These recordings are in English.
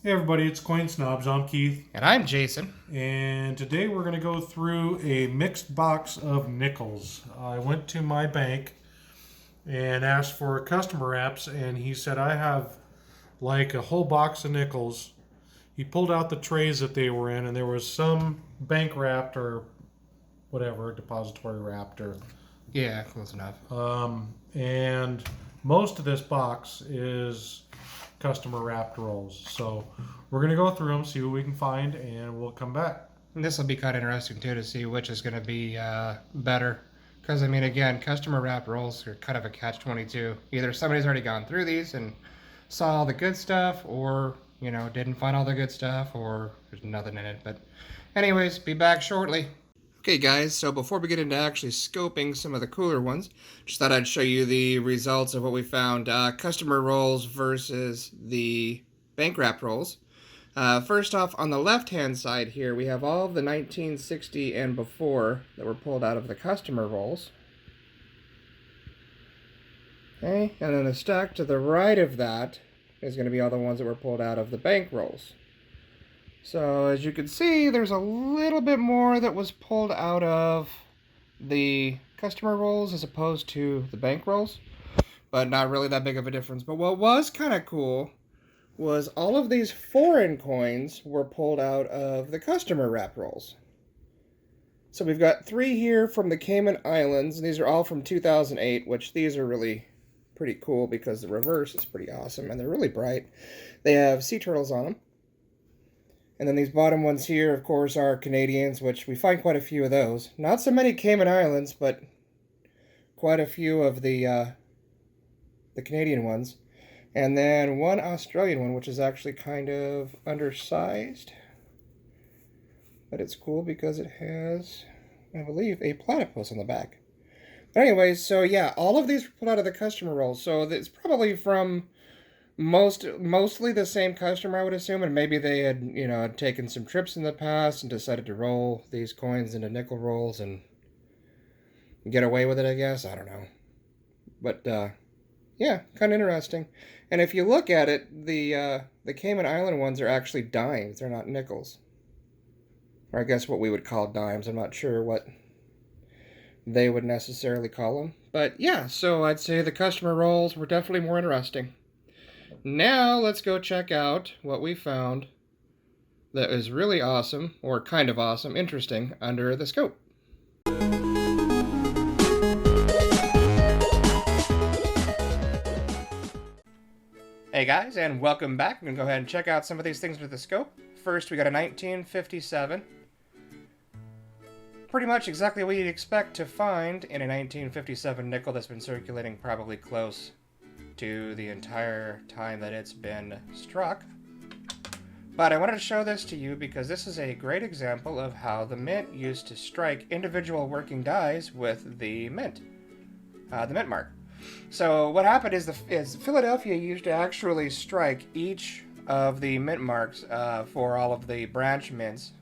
Hey everybody, it's Coin Snobz. I'm Keith, And I'm Jason. and today we're going to go through a mixed box of nickels. I went to my bank and asked for customer apps, and he said I have like a whole box of nickels. He pulled out the trays that they were in, and there was some bank wrapped or whatever, depository wrapped, or Yeah, close enough. and most of this box is customer wrapped rolls. So we're going to go through them, see what we can find, and we'll come back. And this will be kind of interesting too to see which is going to be better. Because, I mean, again, customer wrap rolls are kind of a catch-22. Either somebody's already gone through these and saw all the good stuff, or, didn't find all the good stuff, or there's nothing in it. But, anyways, be back shortly. Okay, guys, so before we get into actually scoping some of the cooler ones, just thought I'd show you the results of what we found. Customer rolls versus the bank wrap rolls. First off, on the left-hand side here, we have all of the 1960 and before that were pulled out of the customer rolls. Okay, and then the stack to the right of that is going to be all the ones that were pulled out of the bank rolls. So as you can see, there's a little bit more that was pulled out of the customer rolls as opposed to the bank rolls, but not really that big of a difference. But what was kind of cool was all of these foreign coins were pulled out of the customer wrap rolls. So we've got 3 here from the Cayman Islands, and these are all from 2008, which these are really pretty cool because the reverse is pretty awesome, and they're really bright. They have sea turtles on them. And then these bottom ones here, of course, are Canadians, which we find quite a few of those. Not so many Cayman Islands, but quite a few of the Canadian ones. And then one Australian one, which is actually kind of undersized. But it's cool because it has, I believe, a platypus on the back. But anyways, so yeah, all of these were pulled out of the customer rolls. So it's probably from mostly the same customer, I would assume, and maybe they had taken some trips in the past and decided to roll these coins into nickel rolls and get away with it, I guess. I don't know, but yeah, kind of interesting. And if you look at it, the Cayman Island ones are actually dimes; they're not nickels, or I guess what we would call dimes. I'm not sure what they would necessarily call them, but yeah. So I'd say the customer rolls were definitely more interesting. Now let's go check out what we found that is really awesome, or kind of awesome, interesting, under the scope. Hey guys, and welcome back. I'm going to go ahead and check out some of these things under the scope. First, we got a 1957. Pretty much exactly what you'd expect to find in a 1957 nickel that's been circulating probably close to the entire time that it's been struck. But I wanted to show this to you because this is a great example of how the mint used to strike individual working dies with the mint mark. So what happened is Philadelphia used to actually strike each of the mint marks for all of the branch mints,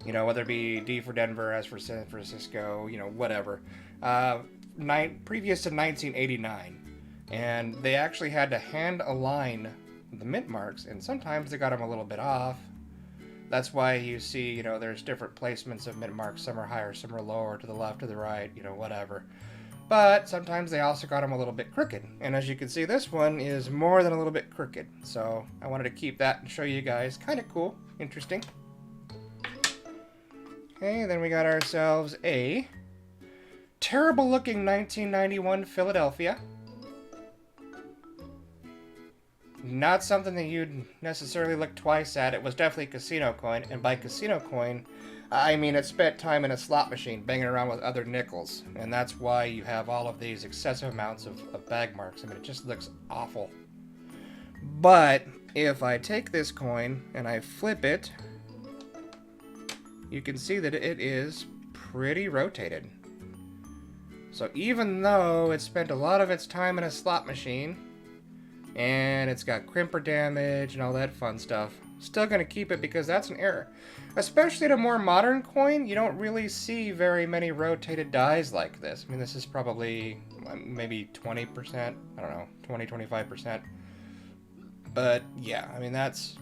whether it be D for Denver, S for San Francisco, whatever, previous to 1989. And they actually had to hand align the mint marks, and sometimes they got them a little bit off. That's why you see, there's different placements of mint marks. Some are higher, some are lower, to the left, to the right, whatever. But sometimes they also got them a little bit crooked. And as you can see, this one is more than a little bit crooked. So I wanted to keep that and show you guys. Kind of cool, interesting. Okay, then we got ourselves a terrible looking 1991 Philadelphia. Not something that you'd necessarily look twice at. It was definitely a casino coin, and by casino coin, I mean it spent time in a slot machine banging around with other nickels, and that's why you have all of these excessive amounts of bag marks. I mean, it just looks awful. But if I take this coin and I flip it, you can see that it is pretty rotated. So even though it spent a lot of its time in a slot machine, and it's got crimper damage and all that fun stuff, still going to keep it because that's an error. Especially in a more modern coin, you don't really see very many rotated dies like this. I mean, this is probably maybe 20%, I don't know, 20-25%. But yeah, I mean, that's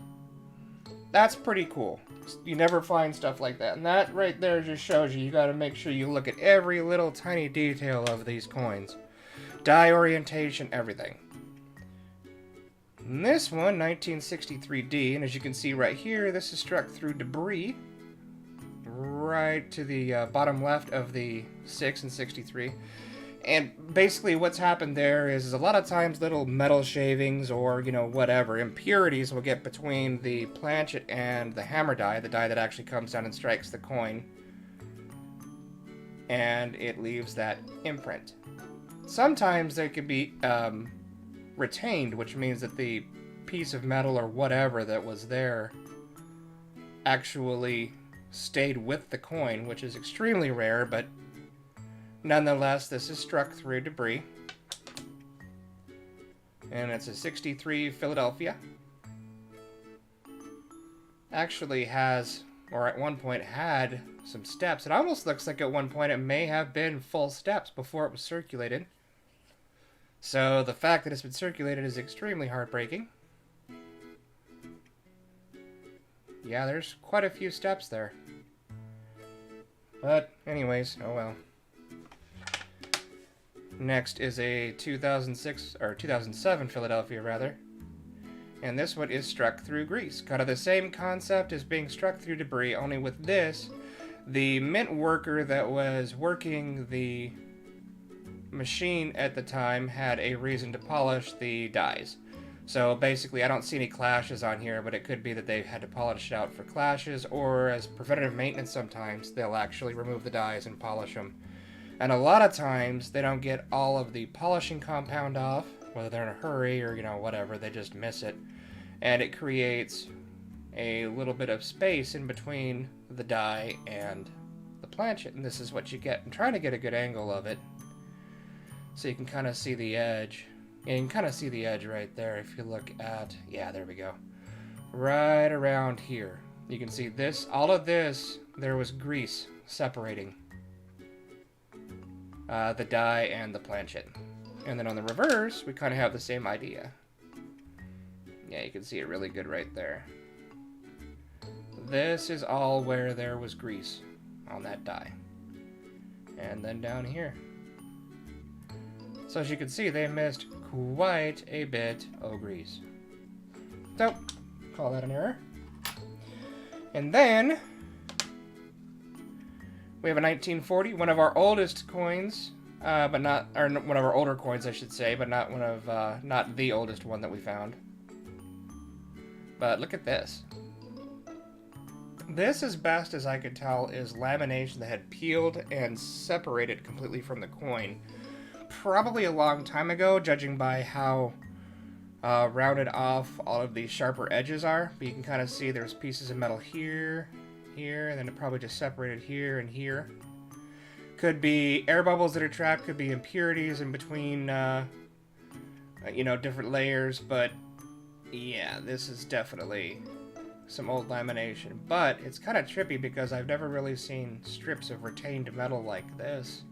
That's pretty cool. You never find stuff like that. And that right there just shows you gotta make sure you look at every little tiny detail of these coins. Die orientation, everything. And this one, 1963D, and as you can see right here, this is struck through debris. Right to the bottom left of the 6 and 63. And basically what's happened there is a lot of times little metal shavings or, whatever, impurities will get between the planchet and the hammer die, the die that actually comes down and strikes the coin. And it leaves that imprint. Sometimes they could be retained, which means that the piece of metal or whatever that was there actually stayed with the coin, which is extremely rare, but nonetheless, this is struck through debris. And it's a 63 Philadelphia. Actually has, or at one point had, some steps. It almost looks like at one point it may have been full steps before it was circulated. So the fact that it's been circulated is extremely heartbreaking. Yeah, there's quite a few steps there. But anyways, oh well. Next is a 2006, or 2007 Philadelphia, rather. And this one is struck through grease. Kind of the same concept as being struck through debris, only with this, the mint worker that was working the machine at the time had a reason to polish the dies. So basically, I don't see any clashes on here, but it could be that they had to polish it out for clashes, or as preventative maintenance sometimes, they'll actually remove the dies and polish them. And a lot of times, they don't get all of the polishing compound off, whether they're in a hurry or, whatever, they just miss it. And it creates a little bit of space in between the die and the planchet, and this is what you get. I'm trying to get a good angle of it, so you can kind of see the edge. Yeah, you can kind of see the edge right there if you look at, yeah, there we go. Right around here. You can see this, all of this, there was grease separating the die and the planchet. And then on the reverse, we kind of have the same idea. Yeah, you can see it really good right there. This is all where there was grease on that die. And then down here. So as you can see, they missed quite a bit of grease. So, call that an error. And then we have a 1940, one of our oldest coins, but not, or one of our older coins, I should say, but not one of, not the oldest one that we found. But look at this. This, as best as I could tell, is lamination that had peeled and separated completely from the coin. Probably a long time ago, judging by how rounded off all of these sharper edges are. But you can kind of see there's pieces of metal here, here, and then it probably just separated here and here. Could be air bubbles that are trapped, could be impurities in between, different layers, but yeah, this is definitely some old lamination. But it's kind of trippy because I've never really seen strips of retained metal like this.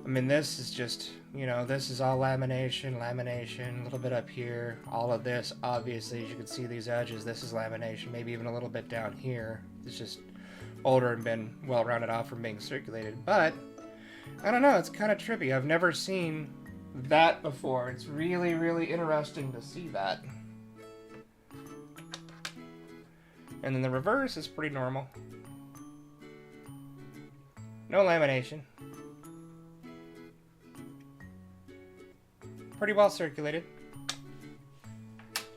I mean, this is just, this is all lamination, a little bit up here. All of this, obviously, as you can see these edges, this is lamination, maybe even a little bit down here. It's just older and been well rounded off from being circulated. But, I don't know, it's kind of trippy. I've never seen that before. It's really, really interesting to see that. And then the reverse is pretty normal. No lamination. Pretty well circulated.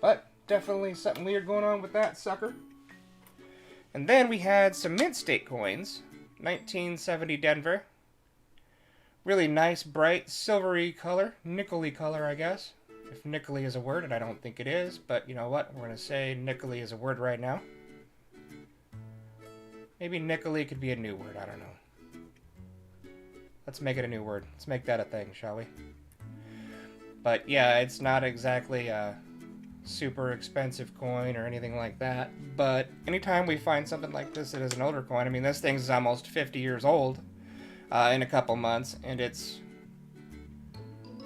But definitely something weird going on with that sucker. And then we had some mint state coins. 1970 Denver. Really nice, bright, silvery color. Nickel-y color, I guess. If nickel-y is a word, and I don't think it is. But you know what? We're going to say nickel-y is a word right now. Maybe nickel-y could be a new word. I don't know. Let's make it a new word. Let's make that a thing, shall we? But yeah, it's not exactly a super expensive coin or anything like that. But anytime we find something like this that is an older coin, I mean, this thing's almost 50 years old in a couple months, and it's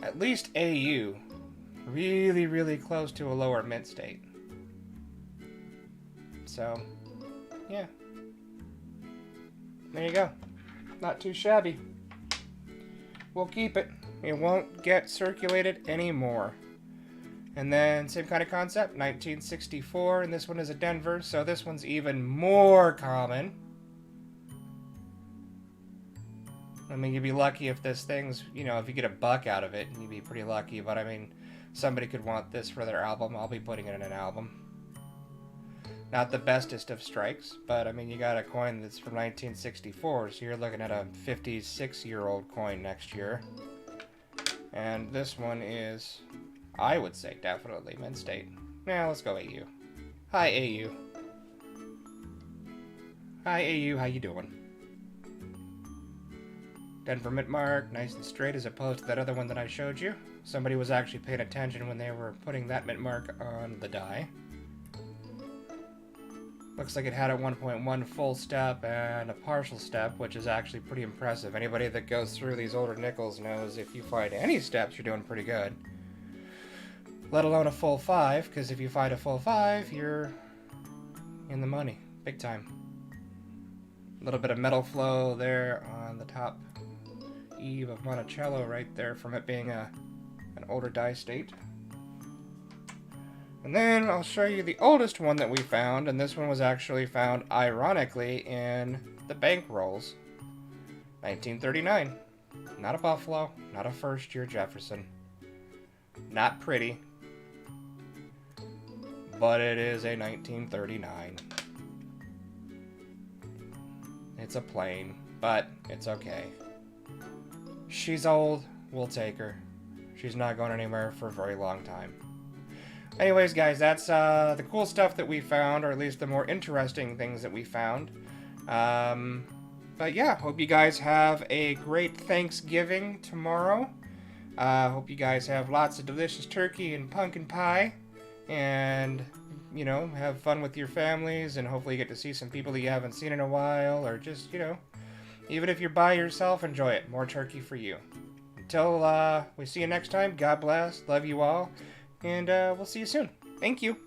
at least AU, really, really close to a lower mint state. So, yeah. There you go. Not too shabby. We'll keep it. It won't get circulated anymore. And then, same kind of concept, 1964, and this one is a Denver, so this one's even more common. I mean, you'd be lucky if this thing's, you know, if you get $1 out of it, you'd be pretty lucky, but I mean, somebody could want this for their album. I'll be putting it in an album. Not the bestest of strikes, but I mean, you got a coin that's from 1964, so you're looking at a 56-year-old coin next year. And this one is, I would say, definitely Mint State. Now, let's go AU. Hi, AU. Hi, AU, how you doing? Denver Mint Mark, nice and straight as opposed to that other one that I showed you. Somebody was actually paying attention when they were putting that Mint Mark on the die. Looks like it had a 1.1 full step and a partial step, which is actually pretty impressive. Anybody that goes through these older nickels knows if you find any steps, you're doing pretty good. Let alone a full 5, because if you find a full 5, you're in the money. Big time. A little bit of metal flow there on the top eve of Monticello right there from it being an older die state. And then I'll show you the oldest one that we found, and this one was actually found, ironically, in the bank rolls. 1939. Not a Buffalo, not a first-year Jefferson. Not pretty, but it is a 1939. It's a plain, but it's okay. She's old, we'll take her. She's not going anywhere for a very long time. Anyways, guys, that's the cool stuff that we found, or at least the more interesting things that we found. But yeah, hope you guys have a great Thanksgiving tomorrow. Hope you guys have lots of delicious turkey and pumpkin pie. And, you know, have fun with your families, and hopefully you get to see some people that you haven't seen in a while, or just, you know, even if you're by yourself, enjoy it. More turkey for you. Until we see you next time, God bless, love you all. And we'll see you soon. Thank you.